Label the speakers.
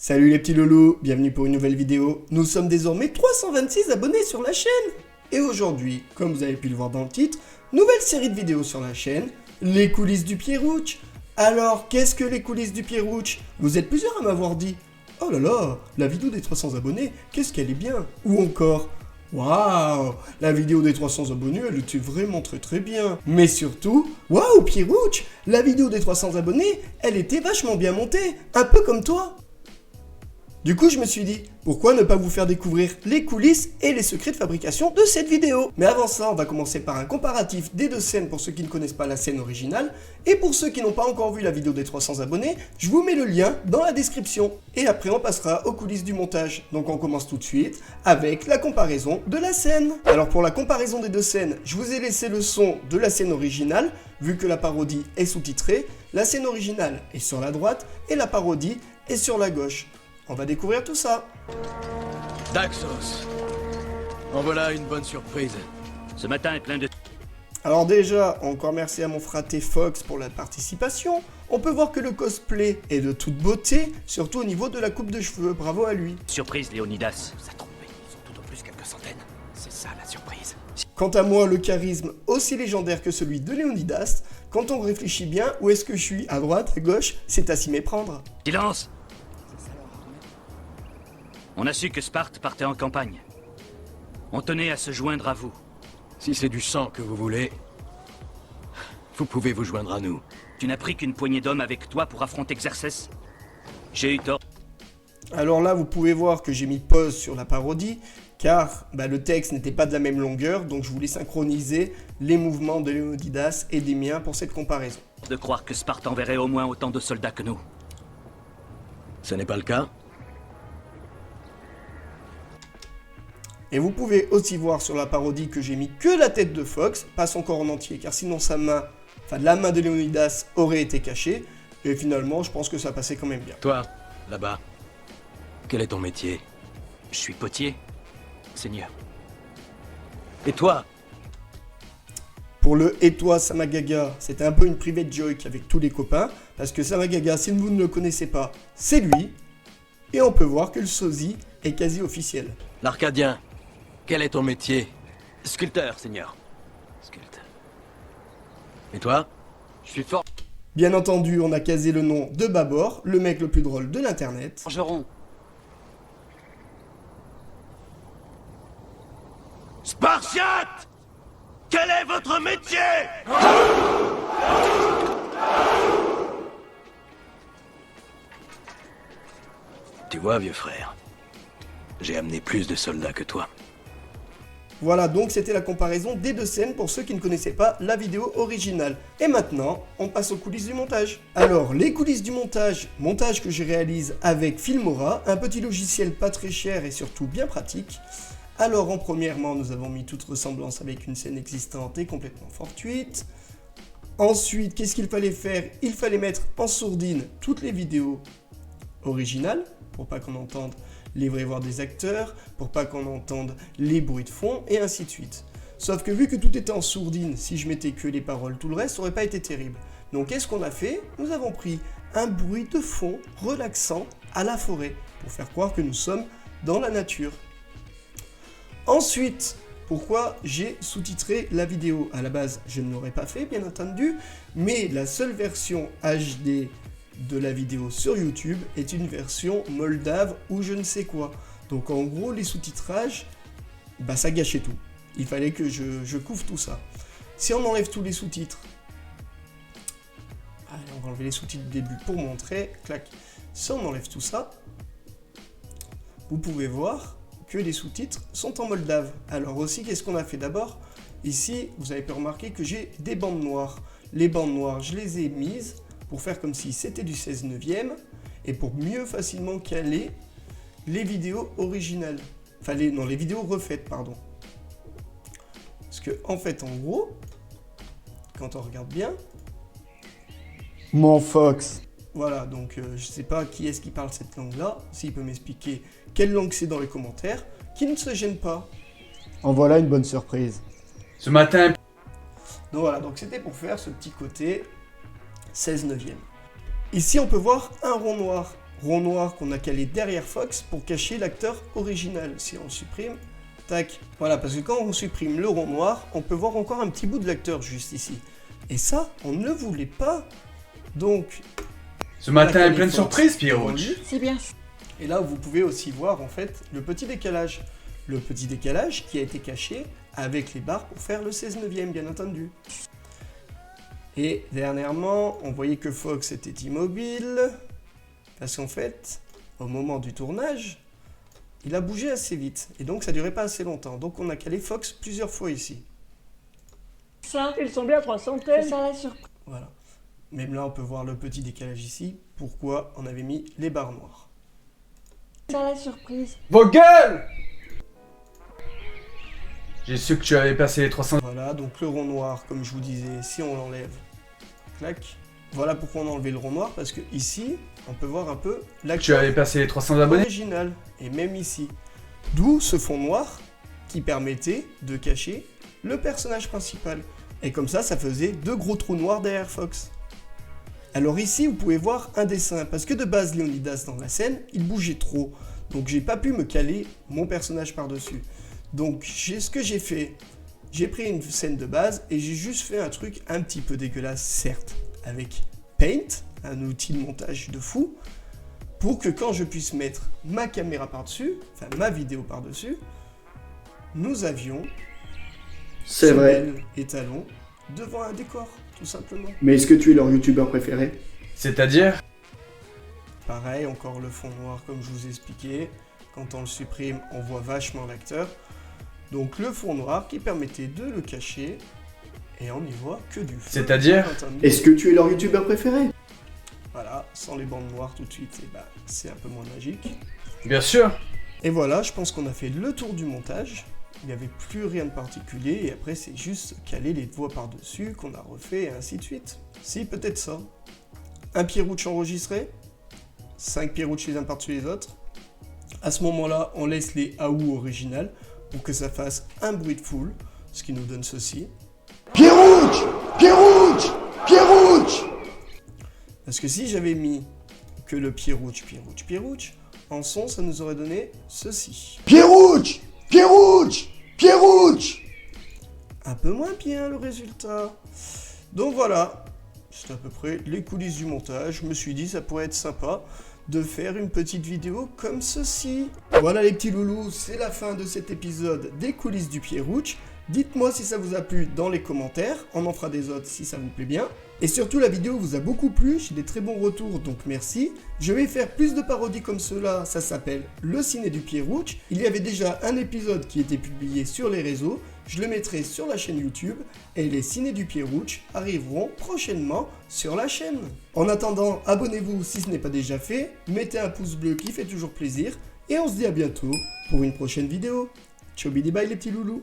Speaker 1: Salut les petits loulous, bienvenue pour une nouvelle vidéo. Nous sommes désormais 326 abonnés sur la chaîne. Et aujourd'hui, comme vous avez pu le voir dans le titre, nouvelle série de vidéos sur la chaîne, les coulisses du Pierrouch. Alors, qu'est-ce que les coulisses du Pierrouch? Vous êtes plusieurs à m'avoir dit, oh là là, la vidéo des 300 abonnés, qu'est-ce qu'elle est bien. Ou encore, waouh, la vidéo des 300 abonnés, elle était vraiment très bien. Mais surtout, waouh Pierrouch, la vidéo des 300 abonnés, elle était vachement bien montée, un peu comme toi. Du coup, je me suis dit, pourquoi ne pas vous faire découvrir les coulisses et les secrets de fabrication de cette vidéo? Mais avant ça, on va commencer par un comparatif des deux scènes pour ceux qui ne connaissent pas la scène originale. Et pour ceux qui n'ont pas encore vu la vidéo des 300 abonnés, je vous mets le lien dans la description. Et après, on passera aux coulisses du montage. Donc on commence tout de suite avec la comparaison de la scène. Alors pour la comparaison des deux scènes, je vous ai laissé le son de la scène originale, vu que la parodie est sous-titrée. La scène originale est sur la droite et la parodie est sur la gauche. On va découvrir tout ça.
Speaker 2: Daxos. En voilà une bonne surprise.
Speaker 3: Ce matin est plein de...
Speaker 1: Alors déjà, encore merci à mon fraté Fox pour la participation. On peut voir que le cosplay est de toute beauté, surtout au niveau de la coupe de cheveux, bravo à lui.
Speaker 3: Surprise, Léonidas.
Speaker 2: Ça trompe, ils sont tout au plus quelques centaines. C'est ça la surprise.
Speaker 1: Quant à moi, le charisme aussi légendaire que celui de Léonidas, quand on réfléchit bien, où est-ce que je suis? À droite, à gauche? C'est à s'y méprendre.
Speaker 3: Silence! On a su que Sparte partait en campagne. On tenait à se joindre à vous.
Speaker 2: Si c'est du sang que vous voulez, vous pouvez vous joindre à nous.
Speaker 3: Tu n'as pris qu'une poignée d'hommes avec toi pour affronter Xerxès? J'ai eu tort.
Speaker 1: Alors là, vous pouvez voir que j'ai mis pause sur la parodie, car le texte n'était pas de la même longueur, donc je voulais synchroniser les mouvements de Léonidas et des miens pour cette comparaison.
Speaker 3: De croire que Sparte enverrait au moins autant de soldats que nous.
Speaker 2: Ce n'est pas le cas?
Speaker 1: Et vous pouvez aussi voir sur la parodie que j'ai mis que la tête de Fox, pas son corps en entier, car sinon sa main, la main de Léonidas aurait été cachée. Et finalement, je pense que ça passait quand même bien.
Speaker 2: Toi, là-bas, quel est ton métier?
Speaker 3: Je suis potier, seigneur.
Speaker 2: Et toi?
Speaker 1: Pour le « Et toi, Samagaga », c'était un peu une private joke avec tous les copains, parce que Samagaga, si vous ne le connaissez pas, c'est lui. Et on peut voir que le sosie est quasi officiel.
Speaker 2: L'Arcadien, quel est ton métier?
Speaker 3: Sculpteur, seigneur. Sculpteur.
Speaker 2: Et toi?
Speaker 3: Je suis fort.
Speaker 1: Bien entendu, on a casé le nom de Babor, le mec le plus drôle de l'internet.
Speaker 3: Forgeron.
Speaker 2: Spartiate! Quel est votre métier? Tu vois, vieux frère, j'ai amené plus de soldats que toi.
Speaker 1: Voilà, donc c'était la comparaison des deux scènes pour ceux qui ne connaissaient pas la vidéo originale. Et maintenant, on passe aux coulisses du montage. Alors, les coulisses du montage, montage que je réalise avec Filmora, un petit logiciel pas très cher et surtout bien pratique. Alors, en premièrement, nous avons mis toute ressemblance avec une scène existante et complètement fortuite. Ensuite, qu'est-ce qu'il fallait faire? Il fallait mettre en sourdine toutes les vidéos originales, pour pas qu'on entende les vraies voix des acteurs, pour pas qu'on entende les bruits de fond, et ainsi de suite. Sauf que vu que tout était en sourdine, si je mettais que les paroles, tout le reste aurait pas été terrible. Donc qu'est-ce qu'on a fait? Nous avons pris un bruit de fond relaxant à la forêt, pour faire croire que nous sommes dans la nature. Ensuite, pourquoi j'ai sous-titré la vidéo? À la base, je ne l'aurais pas fait, bien entendu, mais la seule version HD de la vidéo sur YouTube est une version moldave ou je ne sais quoi. Donc en gros, les sous-titrages, ça gâchait tout. Il fallait que je couvre tout ça. Si on enlève tous les sous-titres, allez, on va enlever les sous-titres du début pour montrer, clac. Si on enlève tout ça, vous pouvez voir que les sous-titres sont en moldave. Alors aussi, qu'est-ce qu'on a fait d'abord? Ici, vous avez pu remarquer que j'ai des bandes noires. Les bandes noires, je les ai mises pour faire comme si c'était du 16/9 et pour mieux facilement caler les vidéos originales. Les vidéos refaites, pardon. Parce que, en fait, en gros, quand on regarde bien... Mon Fox. Voilà, donc je sais pas qui est-ce qui parle cette langue-là. S'il peut m'expliquer quelle langue c'est dans les commentaires, qui ne se gêne pas. En voilà une bonne surprise.
Speaker 4: Ce matin...
Speaker 1: Donc voilà, donc c'était pour faire ce petit côté 16/9. Ici, on peut voir un rond noir. rond noir qu'on a calé derrière Fox pour cacher l'acteur original. Si on le supprime, tac, voilà, parce que quand on supprime le rond noir, on peut voir encore un petit bout de l'acteur juste ici. Et ça, on ne voulait pas. Donc,
Speaker 4: ce matin est plein de surprises, Pierrouch.
Speaker 5: C'est bien.
Speaker 1: Et là, vous pouvez aussi voir en fait le petit décalage. Le petit décalage qui a été caché avec les barres pour faire le 16/9, bien entendu. Et dernièrement, on voyait que Fox était immobile. Parce qu'en fait, au moment du tournage, il a bougé assez vite. Et donc, ça durait pas assez longtemps. Donc, on a calé Fox plusieurs fois ici.
Speaker 5: Ça,
Speaker 6: Ils sont bien 300.
Speaker 5: c'est ça la surprise.
Speaker 1: Voilà. Même là, on peut voir le petit décalage ici. Pourquoi on avait mis les barres noires.
Speaker 5: Ça la surprise.
Speaker 4: Vos gueules! J'ai su que tu avais passé les 300...
Speaker 1: Voilà, donc le rond noir, comme je vous disais, si on l'enlève, clac. Voilà pourquoi on a enlevé le rond noir, parce que ici, on peut voir un peu
Speaker 4: Tu
Speaker 1: l'acteur
Speaker 4: avais passé les 300 abonnés?
Speaker 1: original, et même ici. D'où ce fond noir qui permettait de cacher le personnage principal. Et comme ça, ça faisait deux gros trous noirs derrière Fox. Alors ici, vous pouvez voir un dessin, parce que de base, Léonidas dans la scène, il bougeait trop. Donc j'ai pas pu me caler mon personnage par-dessus. Donc ce que j'ai fait, j'ai pris une scène de base et j'ai juste fait un truc un petit peu dégueulasse, certes, avec Paint, un outil de montage de fou, pour que quand je puisse mettre ma caméra par-dessus, enfin ma vidéo par-dessus, nous avions
Speaker 7: C'est
Speaker 1: ce
Speaker 7: vrai.
Speaker 1: bel étalon devant un décor, tout simplement.
Speaker 7: Mais est-ce que tu es leur youtubeur préféré?
Speaker 4: C'est-à-dire?
Speaker 1: Pareil, encore le fond noir comme je vous ai expliqué. Quand on le supprime, on voit vachement l'acteur. Donc le fond noir qui permettait de le cacher. Et on n'y voit que du feu.
Speaker 4: C'est-à-dire?
Speaker 7: Est-ce que tu es leur youtubeur préféré?
Speaker 1: Voilà, sans les bandes noires tout de suite, et bah, c'est un peu moins magique.
Speaker 4: Bien sûr.
Speaker 1: Et voilà, je pense qu'on a fait le tour du montage. Il n'y avait plus rien de particulier. Et après, c'est juste caler les voix par-dessus qu'on a refait et ainsi de suite. Si, peut-être ça. Un Pierrouch enregistré. 5 Pierrouch les uns par-dessus les autres. À ce moment-là, on laisse les AOU originales pour que ça fasse un bruit de foule, ce qui nous donne ceci.
Speaker 7: Pierrouch! Pierrouch! Pierrouch!
Speaker 1: Parce que si j'avais mis que le Pierrouch, Pierrouch, Pierrouch, en son, ça nous aurait donné ceci.
Speaker 7: Pierrouch! Pierrouch! Pierrouch!
Speaker 1: Un peu moins bien le résultat. Donc voilà, c'est à peu près les coulisses du montage. Je me suis dit ça pourrait être sympa de faire une petite vidéo comme ceci. Voilà les petits loulous, c'est la fin de cet épisode des coulisses du Pierrouch. Dites-moi si ça vous a plu dans les commentaires, on en fera des autres si ça vous plaît bien. Et surtout la vidéo vous a beaucoup plu, j'ai des très bons retours donc merci. Je vais faire plus de parodies comme cela, ça s'appelle Le Ciné du Pierrouch. Il y avait déjà un épisode qui était publié sur les réseaux, je le mettrai sur la chaîne YouTube et les Ciné du Pierrouch arriveront prochainement sur la chaîne. En attendant, abonnez-vous si ce n'est pas déjà fait, mettez un pouce bleu qui fait toujours plaisir et on se dit à bientôt pour une prochaine vidéo. Ciao bidi bye les petits loulous.